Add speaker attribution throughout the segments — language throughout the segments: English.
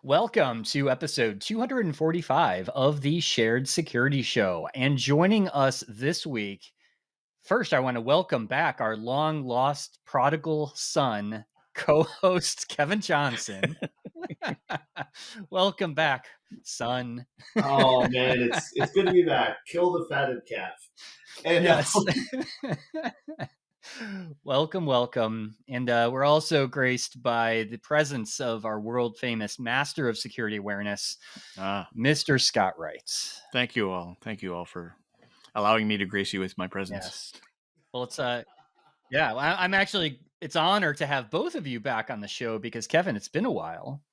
Speaker 1: Welcome to episode 245 of the Shared Security Show. And joining us this week, first, I want to welcome back our long lost prodigal son, co host Kevin Johnson. Welcome back, son.
Speaker 2: Oh man, it's good to be back. Kill the fatted calf. And
Speaker 1: Yes. Welcome. And we're also graced by the presence of our world famous master of security awareness, Mr. Scott Wright.
Speaker 3: Thank you all. Thank you all for allowing me to grace you with my presence.
Speaker 1: Yes. Well, I'm actually, it's an honor to have both of you back on the show because Kevin, it's been a while.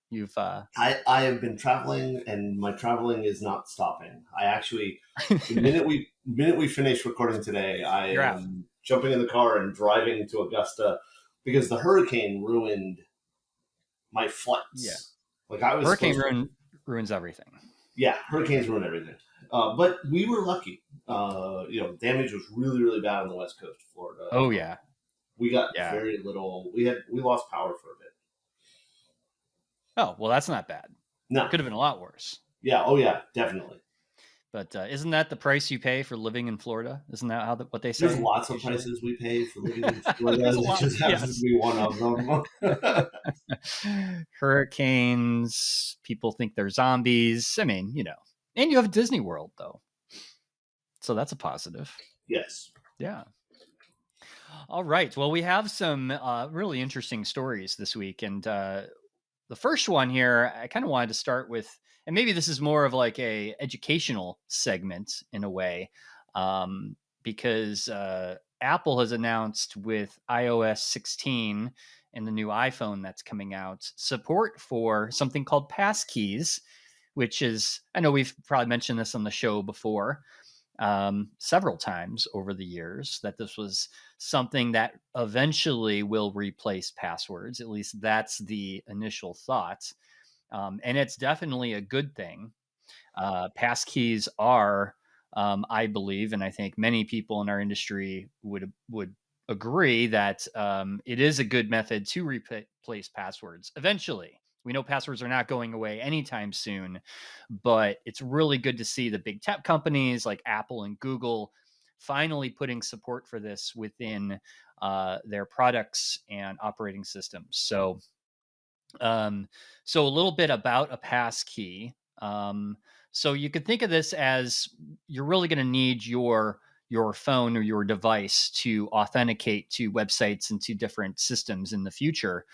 Speaker 2: I have been traveling, and my traveling is not stopping. I actually, the minute we finish recording today, I
Speaker 1: You're
Speaker 2: am jumping in the car and driving to Augusta because the hurricane ruined my flights.
Speaker 1: Yeah.
Speaker 2: Like I was
Speaker 1: Hurricane ruins everything.
Speaker 2: Yeah, hurricanes ruin everything. But we were lucky. Damage was really, really bad on the west coast of Florida.
Speaker 1: Oh yeah.
Speaker 2: We got very little. We lost power for a bit.
Speaker 1: Oh, well, that's not bad.
Speaker 2: No.
Speaker 1: It could have been a lot worse.
Speaker 2: Yeah. Oh, yeah, definitely.
Speaker 1: But isn't that the price you pay for living in Florida? Isn't that what they say?
Speaker 2: There's lots of prices we pay for living in Florida. It just happens to be one of
Speaker 1: them. Hurricanes, people think they're zombies. I mean, and you have Disney World, though. So that's a positive.
Speaker 2: Yes.
Speaker 1: Yeah. All right. Well, we have some really interesting stories this week. And the first one here, I kind of wanted to start with, and maybe this is more of like a educational segment in a way, because Apple has announced with iOS 16 and the new iPhone that's coming out, support for something called Passkeys, which is, I know we've probably mentioned this on the show before, several times over the years, that this was something that eventually will replace passwords. At least that's the initial thought. And it's definitely a good thing. Passkeys are, I believe, and I think many people in our industry would agree that it is a good method to replace passwords eventually. We know passwords are not going away anytime soon, but it's really good to see the big tech companies like Apple and Google finally putting support for this within their products and operating systems. So a little bit about a passkey. So you could think of this as you're really going to need your phone or your device to authenticate to websites and to different systems in the future.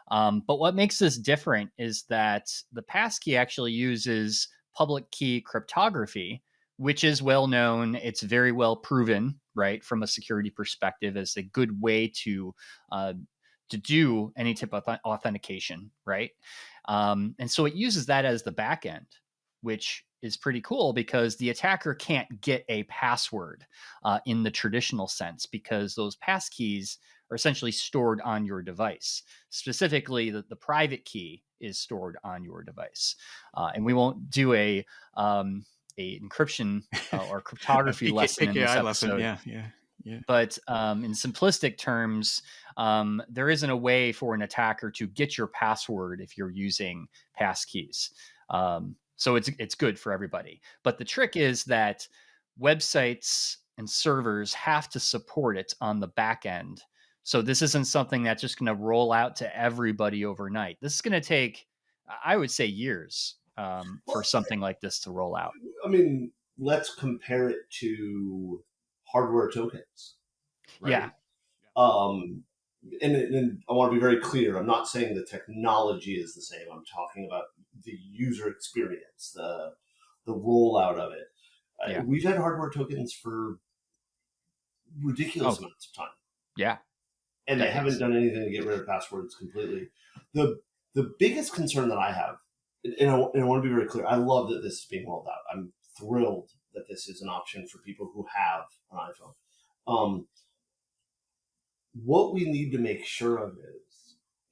Speaker 1: But what makes this different is that the passkey actually uses public key cryptography, which is well known. It's very well proven, right, from a security perspective, as a good way to do any type of authentication, right? And so it uses that as the back end, which is pretty cool because the attacker can't get a password in the traditional sense, because those passkeys are essentially stored on your device. Specifically, the private key is stored on your device. And we won't do a encryption or cryptography lesson in this episode.
Speaker 3: Yeah.
Speaker 1: But in simplistic terms, there isn't a way for an attacker to get your password if you're using passkeys. So it's good for everybody. But the trick is that websites and servers have to support it on the back end. So this isn't something that's just going to roll out to everybody overnight. This is going to take, I would say, years for something like this to roll out.
Speaker 2: I mean, let's compare it to hardware tokens. Right?
Speaker 1: Yeah.
Speaker 2: And I want to be very clear. I'm not saying the technology is the same. I'm talking about the user experience, the rollout of it.
Speaker 1: Yeah.
Speaker 2: We've had hardware tokens for ridiculous amounts of time.
Speaker 1: Yeah.
Speaker 2: And they haven't done anything to get rid of passwords completely. The biggest concern that I have, and I want to be very clear, I love that this is being rolled out. I'm thrilled that this is an option for people who have an iPhone. What we need to make sure of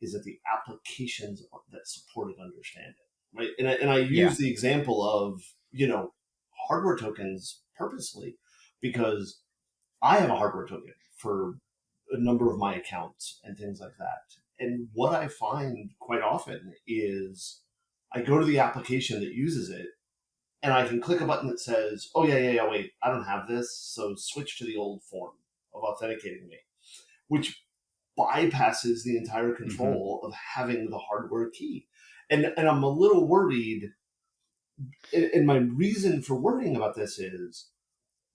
Speaker 2: is that the applications that support it understand it, right? And I use the example of, hardware tokens purposely because I have a hardware token for a number of my accounts and things like that. And what I find quite often is I go to the application that uses it, and I can click a button that says, "Oh yeah, wait, I don't have this, so switch to the old form of authenticating me," which bypasses the entire control of having the hardware key. And I'm a little worried, and my reason for worrying about this is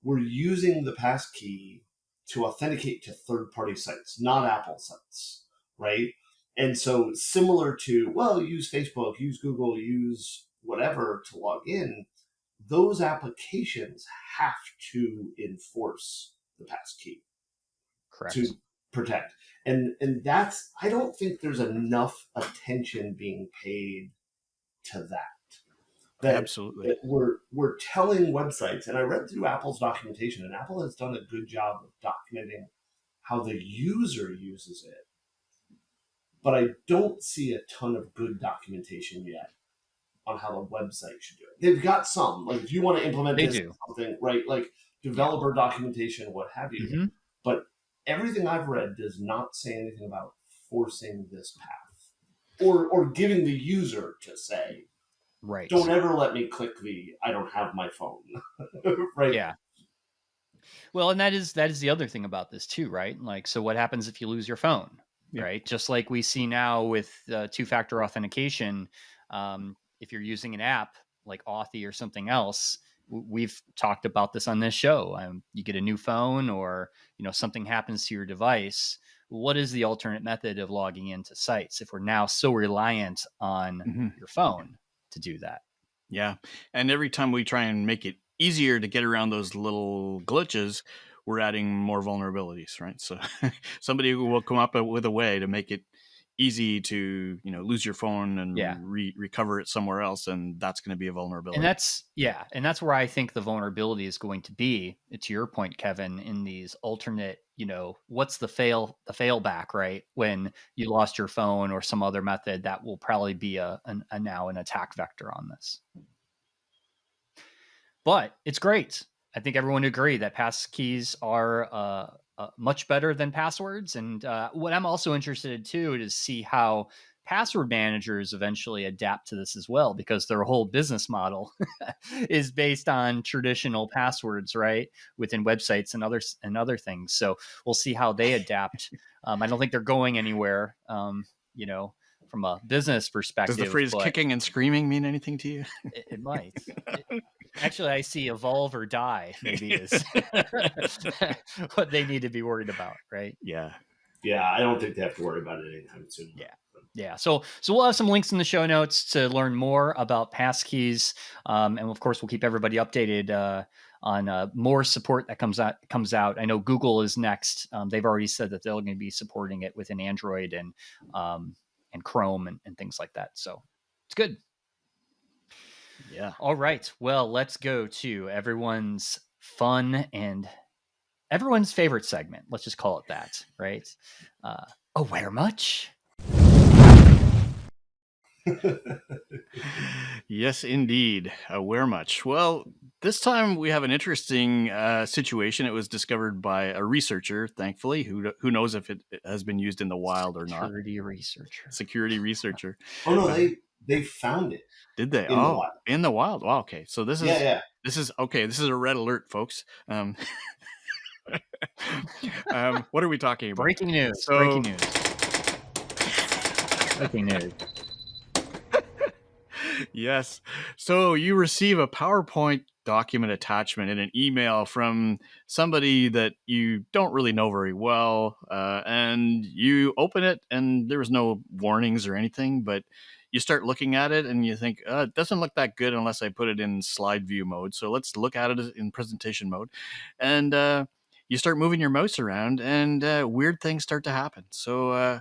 Speaker 2: we're using the passkey to authenticate to third-party sites, not Apple sites, right? And so similar to, well, use Facebook, use Google, use whatever to log in, those applications have to enforce the passkey
Speaker 1: Correct.
Speaker 2: to protect. And that's, I don't think there's enough attention being paid to that.
Speaker 3: Absolutely.
Speaker 2: That we're telling websites, and I read through Apple's documentation, and Apple has done a good job of documenting how the user uses it. But I don't see a ton of good documentation yet on how the website should do it. They've got some, like if you want to implement
Speaker 1: They
Speaker 2: this
Speaker 1: do.
Speaker 2: something, right? Like developer documentation, what have you.
Speaker 1: Mm-hmm.
Speaker 2: But everything I've read does not say anything about forcing this path or giving the user to say,
Speaker 1: Right.
Speaker 2: don't ever let me click the I don't have my phone. Right.
Speaker 1: Yeah. Well, and that is the other thing about this too, right? Like, so what happens if you lose your phone, right? Just like we see now with two-factor authentication, if you're using an app like Authy or something else, we've talked about this on this show. You get a new phone, or something happens to your device. What is the alternate method of logging into sites if we're now so reliant on your phone to do that?
Speaker 3: Yeah. And every time we try and make it easier to get around those little glitches, we're adding more vulnerabilities, right? So somebody will come up with a way to make it easy to, lose your phone and recover it somewhere else. And that's going to be a vulnerability.
Speaker 1: And that's where I think the vulnerability is going to be, to your point, Kevin, in these alternate, what's the failback, right? When you lost your phone or some other method, that will probably be now an attack vector on this. But it's great. I think everyone would agree that passkeys are much better than passwords. And what I'm also interested in too is see how password managers eventually adapt to this as well, because their whole business model is based on traditional passwords, right, within websites and other things. So we'll see how they adapt. I don't think they're going anywhere, from a business perspective.
Speaker 3: Does the phrase kicking and screaming mean anything to you?
Speaker 1: It might. Actually, I see evolve or die maybe is what they need to be worried about, right?
Speaker 3: Yeah.
Speaker 2: Yeah, I don't think they have to worry about it anytime soon.
Speaker 1: Yeah. So we'll have some links in the show notes to learn more about passkeys, and of course we'll keep everybody updated on more support that comes out. I know Google is next. They've already said that they're going to be supporting it within Android and Chrome and things like that. So it's good.
Speaker 3: Yeah.
Speaker 1: All right. Well, let's go to everyone's fun and everyone's favorite segment. Let's just call it that, right? Aware much?
Speaker 3: Yes, indeed. Aware much? Well, this time we have an interesting situation. It was discovered by a researcher, thankfully, who knows if it has been used in the wild or not. Security researcher.
Speaker 2: Oh no, they found it.
Speaker 3: Did they?
Speaker 2: In the wild.
Speaker 3: In the wild. Wow. Okay. So this is This is okay. This is a red alert, folks. What are we talking about?
Speaker 1: Breaking news. Breaking news.
Speaker 3: Yes. So you receive a PowerPoint document attachment in an email from somebody that you don't really know very well, and you open it, and there was no warnings or anything, but you start looking at it and you think, it doesn't look that good unless I put it in slide view mode. So let's look at it in presentation mode. And you start moving your mouse around, and weird things start to happen. So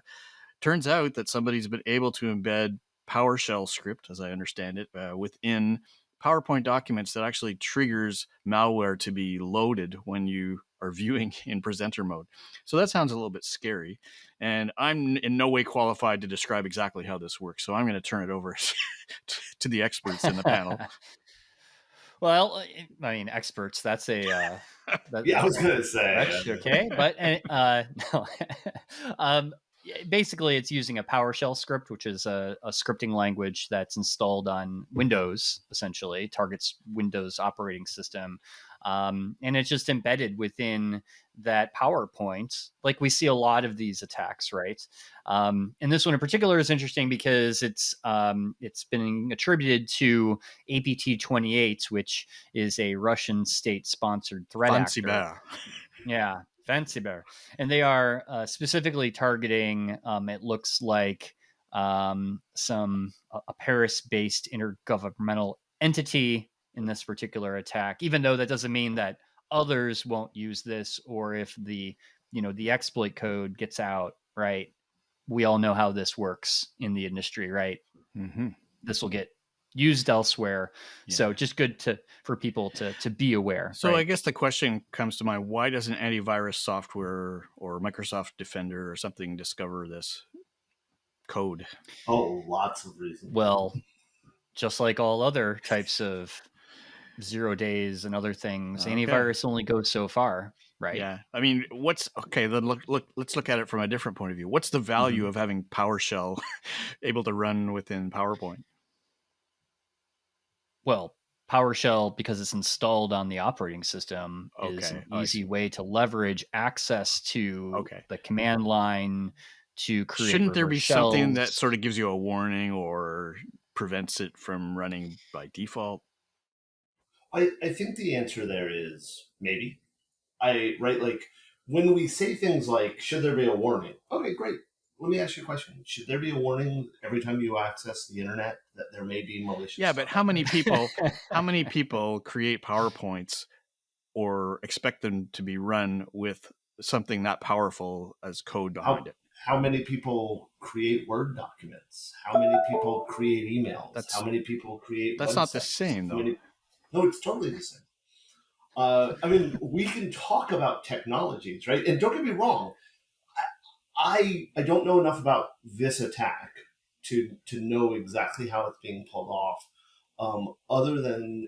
Speaker 3: turns out that somebody's been able to embed PowerShell script, as I understand it, within PowerPoint documents that actually triggers malware to be loaded when you are viewing in presenter mode. So that sounds a little bit scary, and I'm in no way qualified to describe exactly how this works. So I'm going to turn it over to the experts in the panel.
Speaker 1: Well, I mean, experts, that's a...
Speaker 2: I was going to say.
Speaker 1: Okay, but no. basically it's using a PowerShell script, which is a scripting language that's installed on Windows, essentially targets Windows operating system. And it's just embedded within that PowerPoint. Like we see a lot of these attacks, right? And this one in particular is interesting because it's been attributed to APT-28, which is a Russian state-sponsored threat
Speaker 3: Fancy
Speaker 1: actor.
Speaker 3: bear.
Speaker 1: Yeah, Fancy Bear. And they are specifically targeting, it looks like, a Paris-based intergovernmental entity in this particular attack, even though that doesn't mean that others won't use this, or if the exploit code gets out, right? We all know how this works in the industry, right?
Speaker 3: Mm-hmm.
Speaker 1: This will get used elsewhere.
Speaker 3: Yeah.
Speaker 1: So just good for people to be aware.
Speaker 3: So
Speaker 1: right?
Speaker 3: I guess the question comes to mind, why doesn't antivirus software or Microsoft Defender or something discover this code?
Speaker 2: Oh, lots of reasons.
Speaker 1: Well, just like all other types of 0 days and other things,
Speaker 3: Okay.
Speaker 1: antivirus only goes so far, right?
Speaker 3: Yeah. I mean, then let's look at it from a different point of view. What's the value of having PowerShell able to run within PowerPoint?
Speaker 1: Well, PowerShell, because it's installed on the operating system, is an easy way to leverage access to the command line to create.
Speaker 3: Shouldn't there be something that
Speaker 1: shells.
Speaker 3: sort of gives you a warning or prevents it from running by default?
Speaker 2: I think the answer there is maybe. Like when we say things like, should there be a warning? Okay, great. Let me ask you a question. Should there be a warning every time you access the internet that there may be malicious?
Speaker 3: Yeah, but how many people create PowerPoints or expect them to be run with something that powerful as code behind it?
Speaker 2: How many people create Word documents? How many people create emails? How many people create
Speaker 3: That's
Speaker 2: websites?
Speaker 3: not the same, though.
Speaker 2: No, it's totally the same. I mean, we can talk about technologies, right? And don't get me wrong, I don't know enough about this attack to know exactly how it's being pulled off. Other than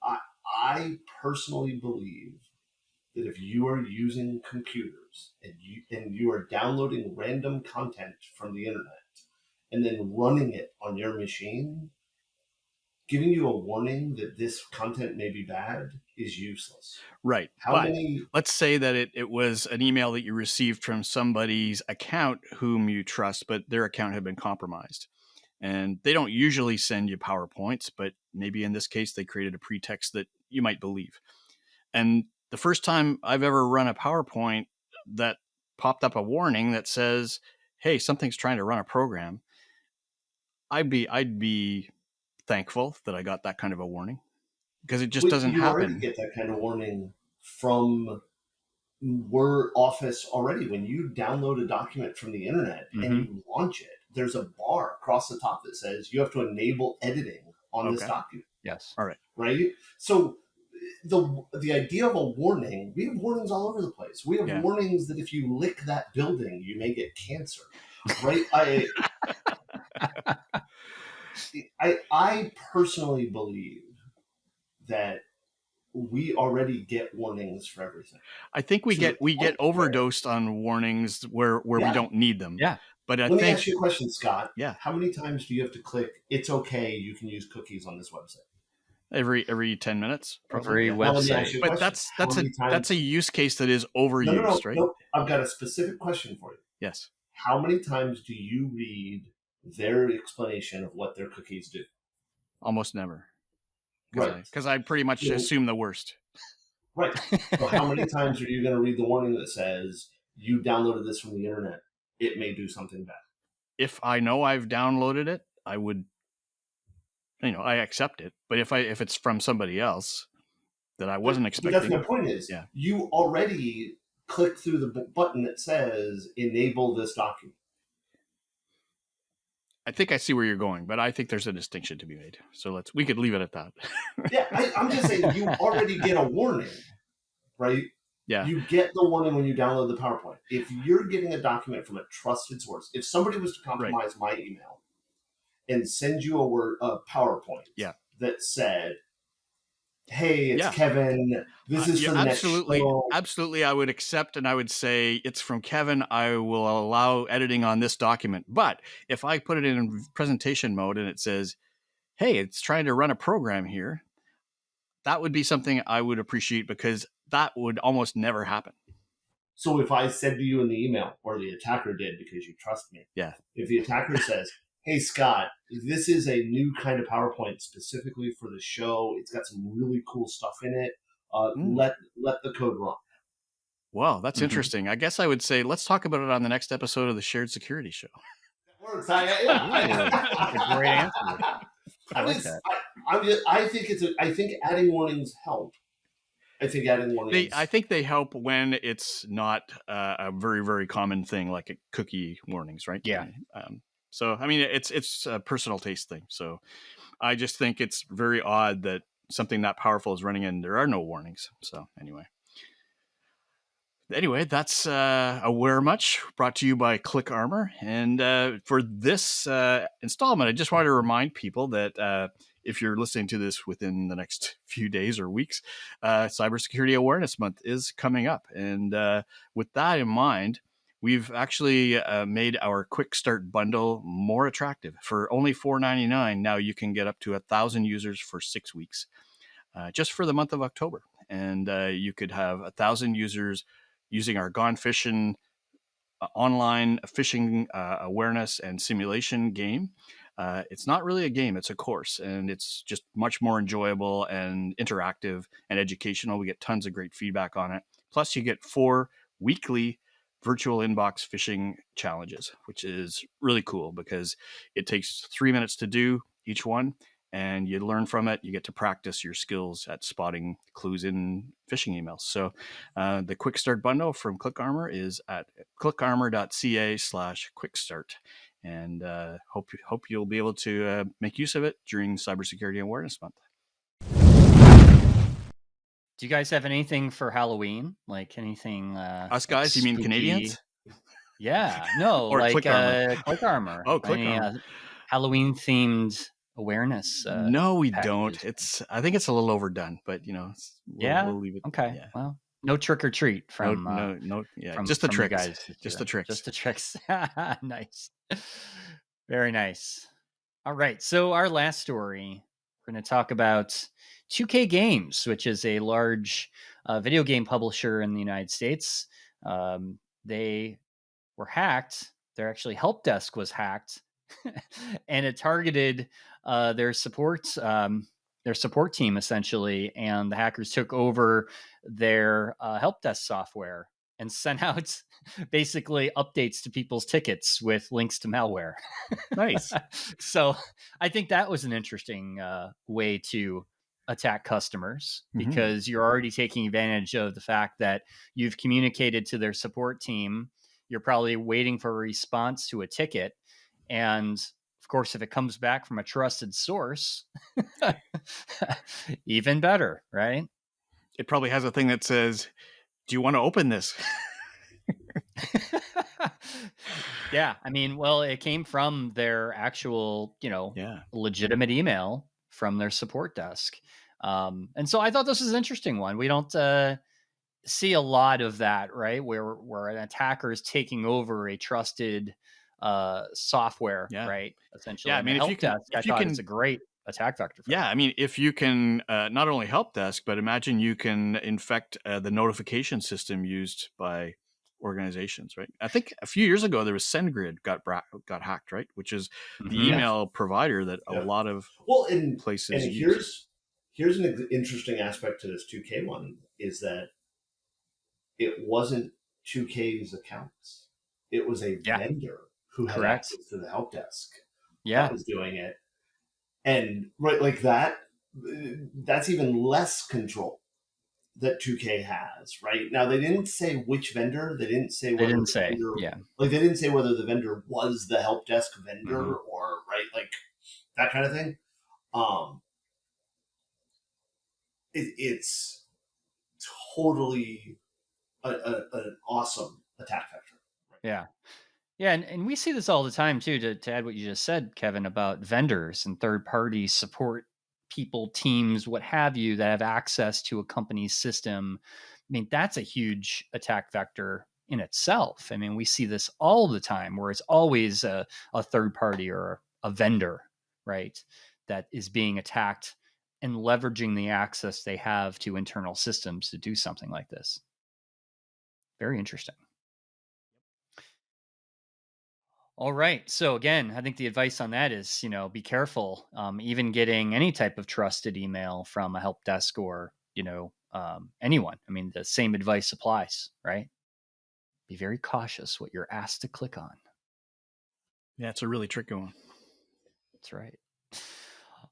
Speaker 2: I personally believe that if you are using computers and you are downloading random content from the internet and then running it on your machine, giving you a warning that this content may be bad is useless.
Speaker 3: Right. Let's say that it was an email that you received from somebody's account whom you trust, but their account had been compromised. And they don't usually send you PowerPoints, but maybe in this case, they created a pretext that you might believe. And the first time I've ever run a PowerPoint that popped up a warning that says, hey, something's trying to run a program, I'd be thankful that I got that kind of a warning, because it just doesn't happen.
Speaker 2: You already get that kind of warning from Word Office already. When you download a document from the internet and you launch it, there's a bar across the top that says you have to enable editing on this document.
Speaker 1: Yes.
Speaker 3: All right.
Speaker 2: Right? So the idea of a warning, we have warnings all over the place. We have warnings that if you lick that building, you may get cancer. Right? I personally believe that we already get warnings for everything.
Speaker 3: I think we get overdosed on warnings where we don't need them.
Speaker 1: Yeah.
Speaker 3: But
Speaker 2: let me ask you a question, Scott.
Speaker 3: Yeah.
Speaker 2: How many times do you have to click, it's okay, you can use cookies on this website?
Speaker 3: Every 10 minutes,
Speaker 1: probably. Every website.
Speaker 3: But that's a use case that is overused, right?
Speaker 2: No. I've got a specific question for you.
Speaker 3: Yes.
Speaker 2: How many times do you read their explanation of what their cookies do?
Speaker 3: Almost never.
Speaker 2: Right.
Speaker 3: Because I pretty much assume the worst.
Speaker 2: Right. So how many times are you going to read the warning that says, you downloaded this from the internet, it may do something bad?
Speaker 3: If I know I've downloaded it, I would, I accept it. But if it's from somebody else that I wasn't expecting.
Speaker 2: But that's my point is, you already clicked through the button that says, enable this document.
Speaker 3: I think I see where you're going, but I think there's a distinction to be made. So we could leave it at that.
Speaker 2: I'm just saying you already get a warning, right?
Speaker 3: Yeah.
Speaker 2: You get the warning when you download the PowerPoint. If you're getting a document from a trusted source, if somebody was to compromise my email and send you a PowerPoint that said, hey, it's
Speaker 3: Yeah.
Speaker 2: Kevin. This is
Speaker 3: Yeah,
Speaker 2: for the next
Speaker 3: absolutely.
Speaker 2: show.
Speaker 3: Absolutely. I would accept and I would say it's from Kevin. I will allow editing on this document. But if I put it in presentation mode and it says, hey, it's trying to run a program here, that would be something I would appreciate because that would almost never happen.
Speaker 2: So if I said to you in the email, or the attacker did because you trust me,
Speaker 3: Yeah.
Speaker 2: if the attacker says, hey, Scott, this is a new kind of PowerPoint specifically for the show. It's got some really cool stuff in it. Let the code run.
Speaker 3: Wow, that's interesting. I guess I would say let's talk about it on the next episode of the Shared Security Show.
Speaker 2: That works.
Speaker 1: That's a great answer. I like that.
Speaker 2: I think adding warnings help. I think adding warnings.
Speaker 3: I think they help when it's not a very, very common thing like a cookie warnings, right?
Speaker 1: Yeah.
Speaker 3: So I mean, it's a personal taste thing. So I just think it's very odd that something that powerful is running and there are no warnings. So anyway, that's Aware Much brought to you by Click Armor. And for this installment, I just wanted to remind people that if you're listening to this within the next few days or weeks, Cybersecurity Awareness Month is coming up. And with that in mind, we've actually made our Quick Start bundle more attractive. For only $4.99, now you can get up to 1,000 users for 6 weeks, just for the month of October. And you could have 1,000 users using our Gone Fishing online phishing awareness and simulation game. It's not really a game, it's a course, and it's just much more enjoyable and interactive and educational. We get tons of great feedback on it. Plus, you get 4 weekly virtual inbox phishing challenges, which is really cool because it takes 3 minutes to do each one. And you learn from it. You get to practice your skills at spotting clues in phishing emails. So the Quick Start bundle from ClickArmor is at clickarmor.ca/quickstart. And hope you'll be able to make use of it during Cybersecurity Awareness Month.
Speaker 1: Do you guys have anything for Halloween? Like anything?
Speaker 3: Us guys?
Speaker 1: Like
Speaker 3: You mean
Speaker 1: spooky?
Speaker 3: Canadians?
Speaker 1: Yeah, no,
Speaker 3: Or
Speaker 1: like
Speaker 3: Click Armor?
Speaker 1: Click Armor.
Speaker 3: Oh, Click
Speaker 1: Any
Speaker 3: Armor.
Speaker 1: Halloween themed awareness?
Speaker 3: No, we don't.
Speaker 1: Packages?
Speaker 3: I think it's a little overdone, but we'll leave it.
Speaker 1: Okay.
Speaker 3: Yeah.
Speaker 1: Well, no trick or treat from
Speaker 3: No. Yeah,
Speaker 1: from
Speaker 3: just the
Speaker 1: from you
Speaker 3: tricks.
Speaker 1: guys.
Speaker 3: Just the tricks.
Speaker 1: Just the tricks. Nice. Very nice. All right. So our last story, we're going to talk about 2K Games, which is a large video game publisher in the United States. They were hacked. Their actually Helpdesk was hacked, and it targeted their support team essentially. And the hackers took over their Helpdesk software and sent out basically updates to people's tickets with links to malware.
Speaker 3: Nice.
Speaker 1: So I think that was an interesting way to attack customers because you're already taking advantage of the fact that you've communicated to their support team. You're probably waiting for a response to a ticket. And of course, if it comes back from a trusted source, even better, right?
Speaker 3: It probably has a thing that says, do you want to open this?
Speaker 1: Yeah. I mean, well, it came from their actual, legitimate email from their support desk. And so I thought this was an interesting one. We don't see a lot of that, right? Where an attacker is taking over a trusted software, right? Essentially.
Speaker 3: Yeah, I mean, if you can,
Speaker 1: it's a great attack vector.
Speaker 3: I mean, if you can not only Helpdesk, but imagine you can infect the notification system used by organizations, right? I think a few years ago there was SendGrid got hacked, right? Which is the email provider that a lot of places use.
Speaker 2: Here's an interesting aspect to this 2K one is that it wasn't 2K's accounts. It was a vendor who had access to the Helpdesk that was doing it. And right like that's even less control that 2K has, right? Now they didn't say which vendor. They didn't say whether they didn't say whether the vendor was the Helpdesk vendor or like that kind of thing. It's totally an awesome attack vector.
Speaker 1: Right? Yeah, and we see this all the time too. To add what you just said, Kevin, about vendors and third-party support people, teams, what have you, that have access to a company's system. I mean, that's a huge attack vector in itself. I mean, we see this all the time where it's always a third party or a vendor, right, that is being attacked and leveraging the access they have to internal systems to do something like this. Very interesting. All right. So again, I think the advice on that is, be careful. Even getting any type of trusted email from a help desk or, anyone. I mean, the same advice applies, right? Be very cautious what you're asked to click on.
Speaker 3: Yeah, it's a really tricky one.
Speaker 1: That's right.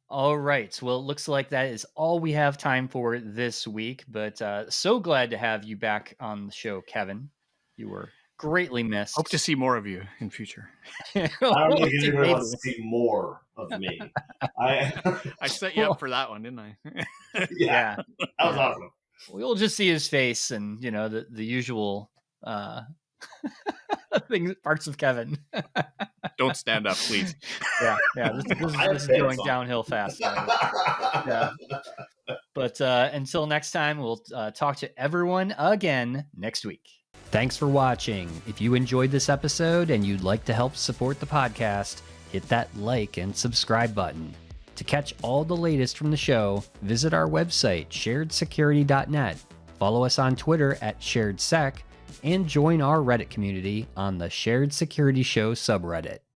Speaker 1: All right. Well, it looks like that is all we have time for this week, but so glad to have you back on the show, Kevin. You were greatly missed.
Speaker 3: Hope to see more of you in future.
Speaker 2: I don't think anybody wants to see more of me.
Speaker 3: I set you up for that one, didn't I?
Speaker 2: Yeah. That was awesome.
Speaker 1: We'll just see his face and, the usual things, parts of Kevin.
Speaker 3: Don't stand up, please.
Speaker 1: Yeah. This is going downhill fast. Yeah. But until next time, we'll talk to everyone again next week. Thanks for watching. If you enjoyed this episode and you'd like to help support the podcast, hit that like and subscribe button. To catch all the latest from the show, visit our website, sharedsecurity.net. Follow us on Twitter at SharedSec, and join our Reddit community on the Shared Security Show subreddit.